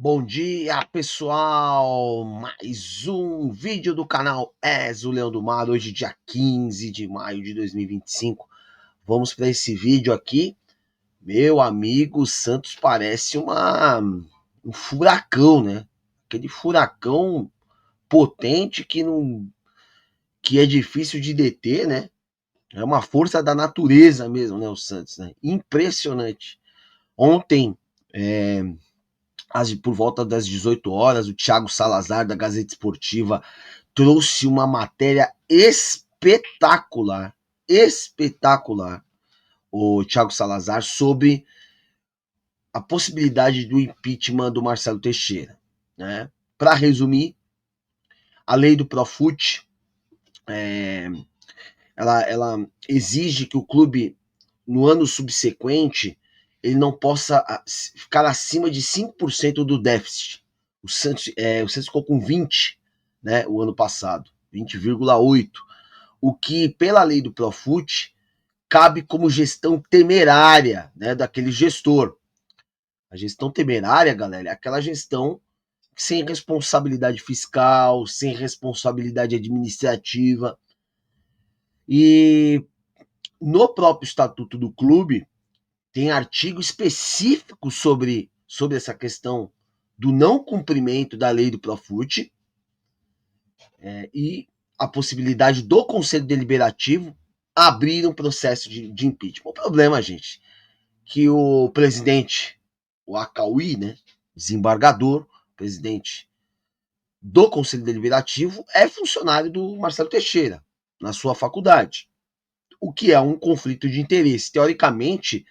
Bom dia, pessoal! Mais um vídeo do canal Ezo Leão do Mar, hoje dia 15 de maio de 2025. Vamos para esse vídeo aqui. Meu amigo, o Santos parece um furacão, né? Aquele furacão potente que é difícil de deter, né? É uma força da natureza mesmo, né? O Santos, né? Impressionante. Ontem, por volta das 18 horas, o Thiago Salazar, da Gazeta Esportiva, trouxe uma matéria espetacular, espetacular, o Thiago Salazar, sobre a possibilidade do impeachment do Marcelo Teixeira. Né? Para resumir, a lei do Profut, ela exige que o clube, no ano subsequente, ele não possa ficar acima de 5% do déficit. O Santos ficou com 20, né, o ano passado, 20,8, o que, pela lei do Profut, cabe como gestão temerária, né, daquele gestor. A gestão temerária, galera, é aquela gestão sem responsabilidade fiscal, sem responsabilidade administrativa. E no próprio estatuto do clube, tem artigo específico sobre essa questão do não cumprimento da lei do Profut, e a possibilidade do Conselho Deliberativo abrir um processo de impeachment. O problema, gente, que o presidente, o Acauí, né, desembargador, presidente do Conselho Deliberativo, é funcionário do Marcelo Teixeira, na sua faculdade, o que é um conflito de interesse. Teoricamente,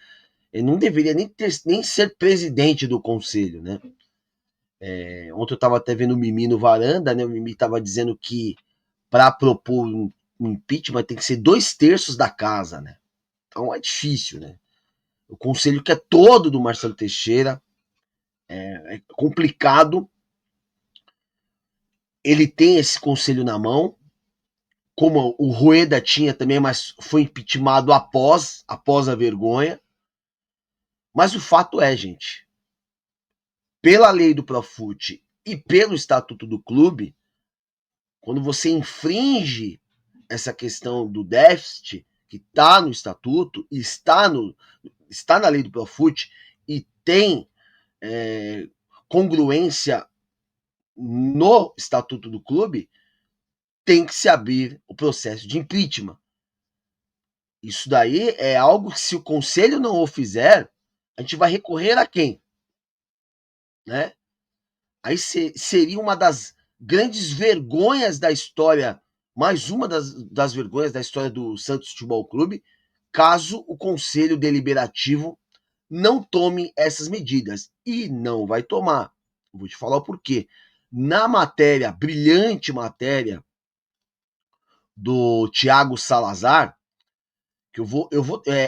ele não deveria nem ser presidente do conselho, né? Ontem eu estava até vendo o Mimi no Varanda, né? O Mimi estava dizendo que para propor um impeachment tem que ser 2/3 da casa, né? Então é difícil, né? O conselho que é todo do Marcelo Teixeira é complicado. Ele tem esse conselho na mão, como o Rueda tinha também, mas foi impeachmentado após a vergonha. Mas o fato é, gente, pela lei do Profut e pelo estatuto do clube, quando você infringe essa questão do déficit, que está no estatuto, está na lei do Profut e tem congruência no estatuto do clube, tem que se abrir o processo de impeachment. Isso daí é algo que, se o conselho não o fizer, a gente vai recorrer a quem? Né? Aí seria uma das grandes vergonhas da história, mais uma das vergonhas da história do Santos Futebol Clube, caso o Conselho Deliberativo não tome essas medidas. E não vai tomar. Vou te falar o porquê. Na matéria, brilhante matéria do Thiago Salazar, que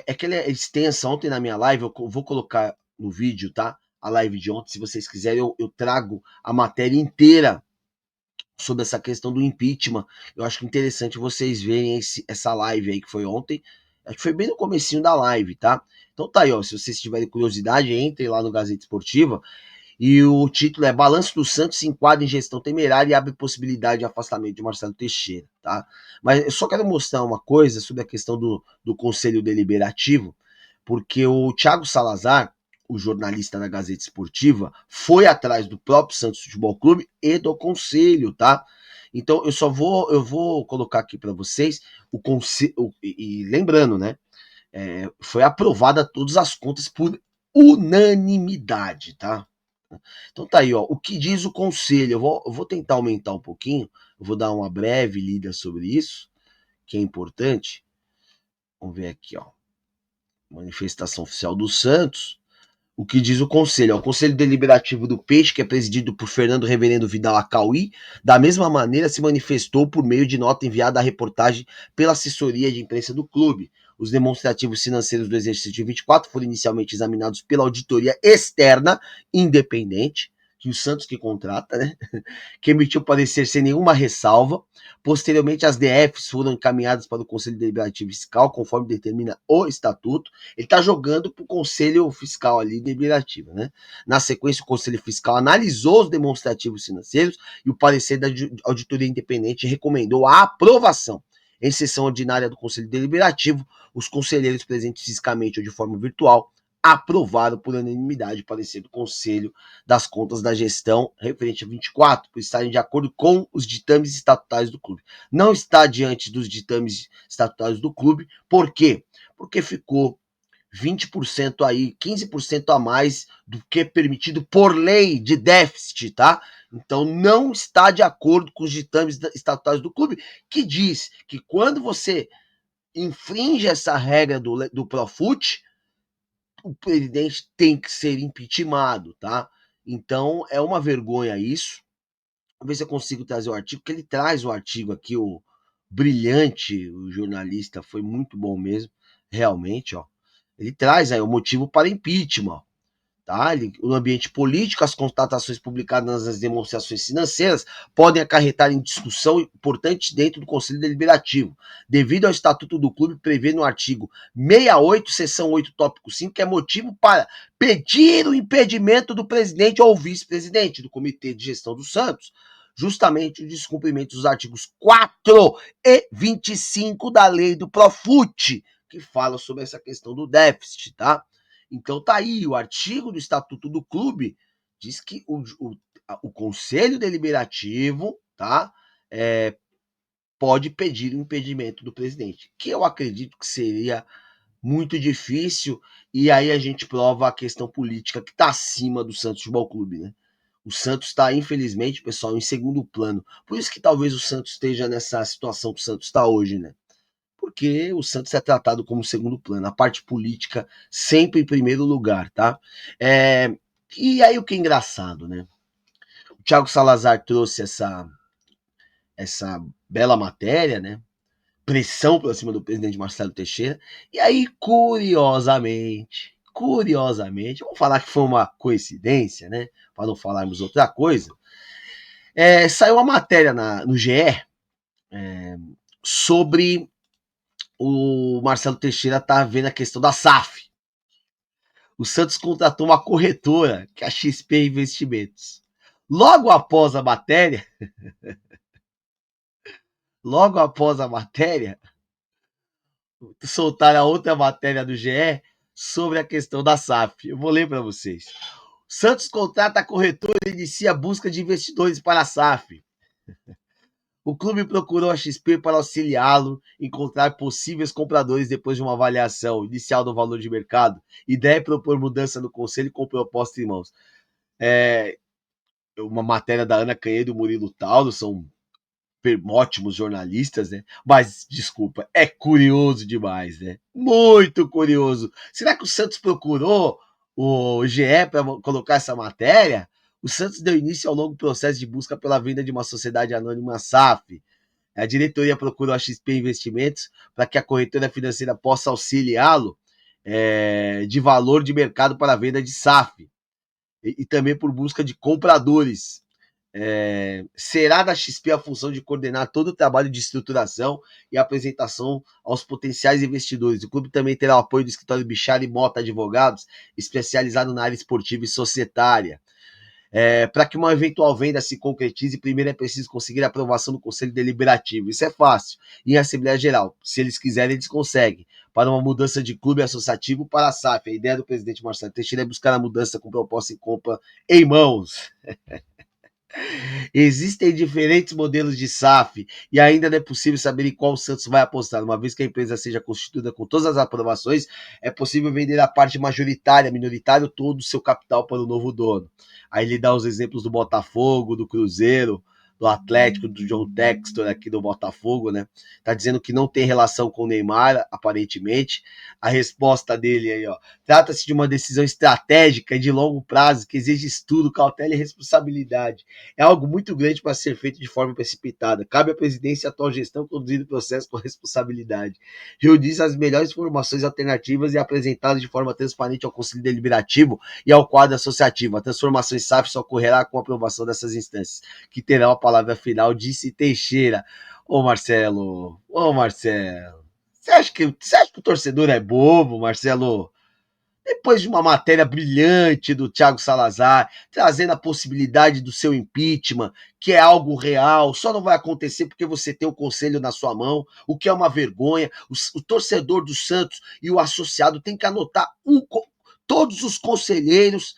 é que ela é extensa. Ontem na minha live, eu vou colocar no vídeo, tá? A live de ontem, se vocês quiserem, eu trago a matéria inteira sobre essa questão do impeachment. Eu acho que é interessante vocês verem essa live aí que foi ontem. Acho que foi bem no comecinho da live, tá? Então tá aí, ó. Se vocês tiverem curiosidade, entrem lá no Gazeta Esportiva. E o título é Balanço do Santos se enquadra em gestão temerária e abre possibilidade de afastamento de Marcelo Teixeira, tá? Mas eu só quero mostrar uma coisa sobre a questão do Conselho Deliberativo, porque o Thiago Salazar, o jornalista da Gazeta Esportiva, foi atrás do próprio Santos Futebol Clube e do Conselho, tá? Então eu vou colocar aqui para vocês o Conselho, e lembrando, né? Foi aprovada todas as contas por unanimidade, tá? Então tá aí, ó. O que diz o conselho? Eu vou tentar aumentar um pouquinho, eu vou dar uma breve lida sobre isso, que é importante. Vamos ver aqui, ó. Manifestação oficial do Santos. O que diz o conselho? O Conselho Deliberativo do Peixe, que é presidido por Fernando Reverendo Vidal Acauí, da mesma maneira se manifestou por meio de nota enviada à reportagem pela assessoria de imprensa do clube. Os demonstrativos financeiros do exercício de 24 foram inicialmente examinados pela auditoria externa independente. que o Santos que contrata, né? Que emitiu parecer sem nenhuma ressalva. Posteriormente, as DFs foram encaminhadas para o Conselho Deliberativo Fiscal, conforme determina o estatuto. Ele está jogando para o Conselho Fiscal ali deliberativo, né? Na sequência, o Conselho Fiscal analisou os demonstrativos financeiros e o parecer da auditoria independente recomendou a aprovação. Em sessão ordinária do Conselho Deliberativo, os conselheiros presentes fisicamente ou de forma virtual aprovaram por unanimidade o parecer do Conselho das Contas da Gestão referente a 24, por estarem de acordo com os ditames estatutários do clube. Não está diante dos ditames estatutários do clube, por quê? Porque ficou 20% aí, 15% a mais do que permitido por lei de déficit, tá? Então não está de acordo com os ditames estatutários do clube, que diz que quando você infringe essa regra do Profut, o presidente tem que ser impeachmentado, tá? Então é uma vergonha isso. Vamos ver se eu consigo trazer o artigo, porque ele traz o artigo aqui, o brilhante, o jornalista, foi muito bom mesmo, realmente, ó. Ele traz aí o motivo para impeachment, ó. Tá? No ambiente político, as constatações publicadas nas demonstrações financeiras podem acarretar em discussão importante dentro do Conselho Deliberativo, devido ao Estatuto do Clube prevê no artigo 68, seção 8, tópico 5, que é motivo para pedir o impedimento do presidente ou vice-presidente do Comitê de Gestão do Santos, justamente o descumprimento dos artigos 4 e 25 da lei do Profut, que fala sobre essa questão do déficit, tá? Então tá aí, o artigo do Estatuto do Clube diz que o Conselho Deliberativo, tá, pode pedir o impedimento do presidente, que eu acredito que seria muito difícil, e aí a gente prova a questão política que está acima do Santos Futebol Clube, né? O Santos está, infelizmente, pessoal, em segundo plano. Por isso que talvez o Santos esteja nessa situação que o Santos está hoje, né? Porque o Santos é tratado como segundo plano, a parte política sempre em primeiro lugar, tá? E aí o que é engraçado, né? O Thiago Salazar trouxe essa bela matéria, né? Pressão para cima do presidente Marcelo Teixeira, e aí, curiosamente, vamos falar que foi uma coincidência, né? Para não falarmos outra coisa, saiu uma matéria no GE sobre o Marcelo Teixeira tá vendo a questão da SAF. O Santos contratou uma corretora, que é a XP Investimentos. Logo após a matéria, soltaram a outra matéria do GE sobre a questão da SAF. Eu vou ler para vocês. Santos contrata a corretora e inicia a busca de investidores para a SAF. O clube procurou a XP para auxiliá-lo em encontrar possíveis compradores depois de uma avaliação inicial do valor de mercado. Ideia é propor mudança no conselho com proposta em mãos. Uma matéria da Ana Canhedo e do Murilo Tauro, são ótimos jornalistas, né? Mas, desculpa, é curioso demais, né? Muito curioso. Será que o Santos procurou o GE para colocar essa matéria? O Santos deu início ao longo processo de busca pela venda de uma sociedade anônima SAF. A diretoria procurou a XP Investimentos para que a corretora financeira possa auxiliá-lo de valor de mercado para a venda de SAF e também por busca de compradores. Será da XP a função de coordenar todo o trabalho de estruturação e apresentação aos potenciais investidores. O clube também terá o apoio do escritório Bichara e Mota Advogados, especializado na área esportiva e societária. Para que uma eventual venda se concretize, primeiro é preciso conseguir a aprovação do Conselho Deliberativo. Isso é fácil. E em Assembleia Geral, se eles quiserem, eles conseguem. Para uma mudança de clube associativo para a SAF. A ideia do presidente Marcelo Teixeira é buscar a mudança com proposta em compra em mãos. Existem diferentes modelos de SAF e ainda não é possível saber em qual o Santos vai apostar. Uma vez que a empresa seja constituída com todas as aprovações, é possível vender a parte majoritária, minoritária, todo o seu capital para o novo dono. Aí ele dá os exemplos do Botafogo, do Cruzeiro, do Atlético, do John Textor aqui do Botafogo, né? Tá dizendo que não tem relação com o Neymar, aparentemente. A resposta dele aí, ó. Trata-se de uma decisão estratégica e de longo prazo que exige estudo, cautela e responsabilidade. É algo muito grande para ser feito de forma precipitada. Cabe à presidência e à atual gestão conduzir o processo com responsabilidade. Reunir as melhores informações alternativas e apresentá-las de forma transparente ao Conselho Deliberativo e ao quadro associativo. A transformação em SAF só ocorrerá com a aprovação dessas instâncias, que terão a palavra final, disse Teixeira. Ô Marcelo, você acha que o torcedor é bobo, Marcelo? Depois de uma matéria brilhante do Thiago Salazar, trazendo a possibilidade do seu impeachment, que é algo real, só não vai acontecer porque você tem o conselho na sua mão, o que é uma vergonha. O torcedor do Santos e o associado tem que anotar todos os conselheiros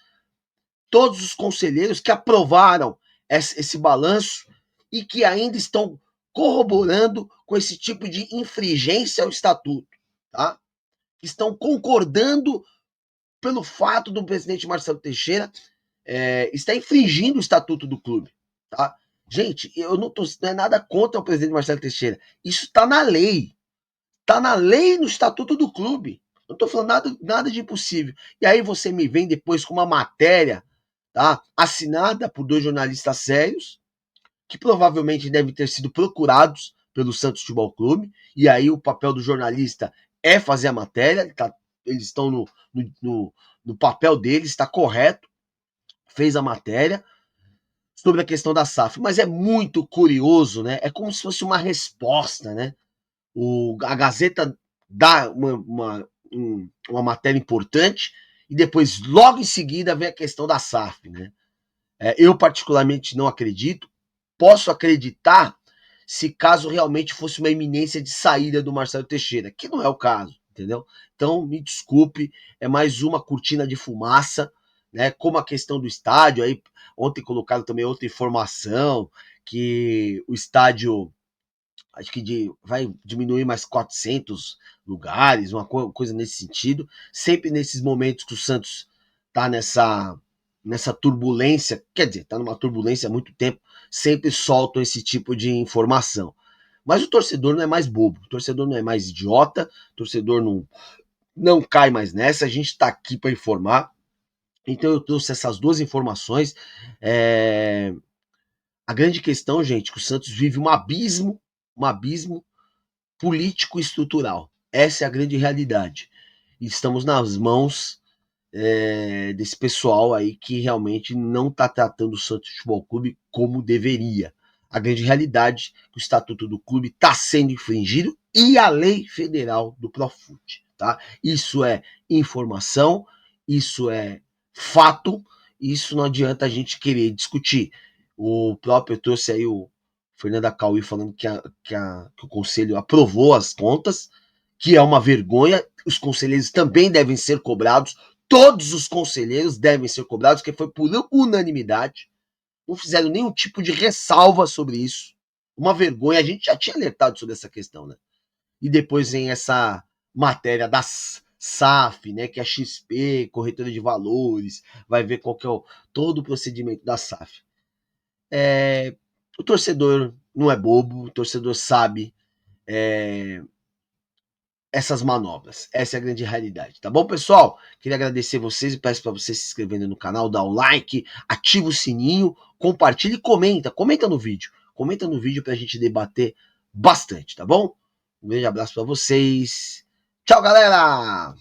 que aprovaram esse balanço e que ainda estão corroborando com esse tipo de infringência ao estatuto, tá? Estão concordando pelo fato do presidente Marcelo Teixeira está infringindo o estatuto do clube, tá? Gente, eu não é nada contra o presidente Marcelo Teixeira. Isso está na lei. Está na lei, no estatuto do clube. Não estou falando nada de impossível. E aí você me vem depois com uma matéria, tá? Assinada por 2 jornalistas sérios, que provavelmente devem ter sido procurados pelo Santos Futebol Clube. E aí o papel do jornalista é fazer a matéria. Eles estão no papel deles, está correto. Fez a matéria sobre a questão da SAF. Mas é muito curioso, né? É como se fosse uma resposta, né? A Gazeta dá uma matéria importante e depois, logo em seguida, vem a questão da SAF, né? Eu, particularmente, não acredito. Posso acreditar se caso realmente fosse uma iminência de saída do Marcelo Teixeira, que não é o caso, entendeu? Então, me desculpe, é mais uma cortina de fumaça, né? Como a questão do estádio, aí ontem colocaram também outra informação, que o estádio acho que vai diminuir mais 400 lugares, uma coisa nesse sentido. Sempre nesses momentos que o Santos está nessa turbulência, quer dizer, está numa turbulência há muito tempo, sempre soltam esse tipo de informação. Mas o torcedor não é mais bobo, o torcedor não é mais idiota, o torcedor não cai mais nessa, a gente está aqui para informar. Então eu trouxe essas 2 informações. A grande questão, gente, é que o Santos vive um abismo político estrutural. Essa é a grande realidade. E estamos nas mãos desse pessoal aí que realmente não está tratando o Santos Futebol Clube como deveria. A grande realidade é que o estatuto do clube está sendo infringido e a lei federal do Profut. Tá? Isso é informação, isso é fato, isso não adianta a gente querer discutir. O próprio trouxe aí o Fernando Acauí falando que o Conselho aprovou as contas, que é uma vergonha. Os conselheiros também devem ser cobrados. Todos os conselheiros devem ser cobrados, que foi por unanimidade. Não fizeram nenhum tipo de ressalva sobre isso. Uma vergonha. A gente já tinha alertado sobre essa questão, né? E depois vem essa matéria da SAF, né? Que é a XP, corretora de valores, vai ver qual que é todo o procedimento da SAF. O torcedor não é bobo, o torcedor sabe essas manobras. Essa é a grande realidade, tá bom, pessoal? Queria agradecer vocês e peço para vocês se inscreverem no canal, dar o like, ativa o sininho, compartilha e comenta no vídeo. Comenta no vídeo pra gente debater bastante, tá bom? Um grande abraço para vocês. Tchau, galera!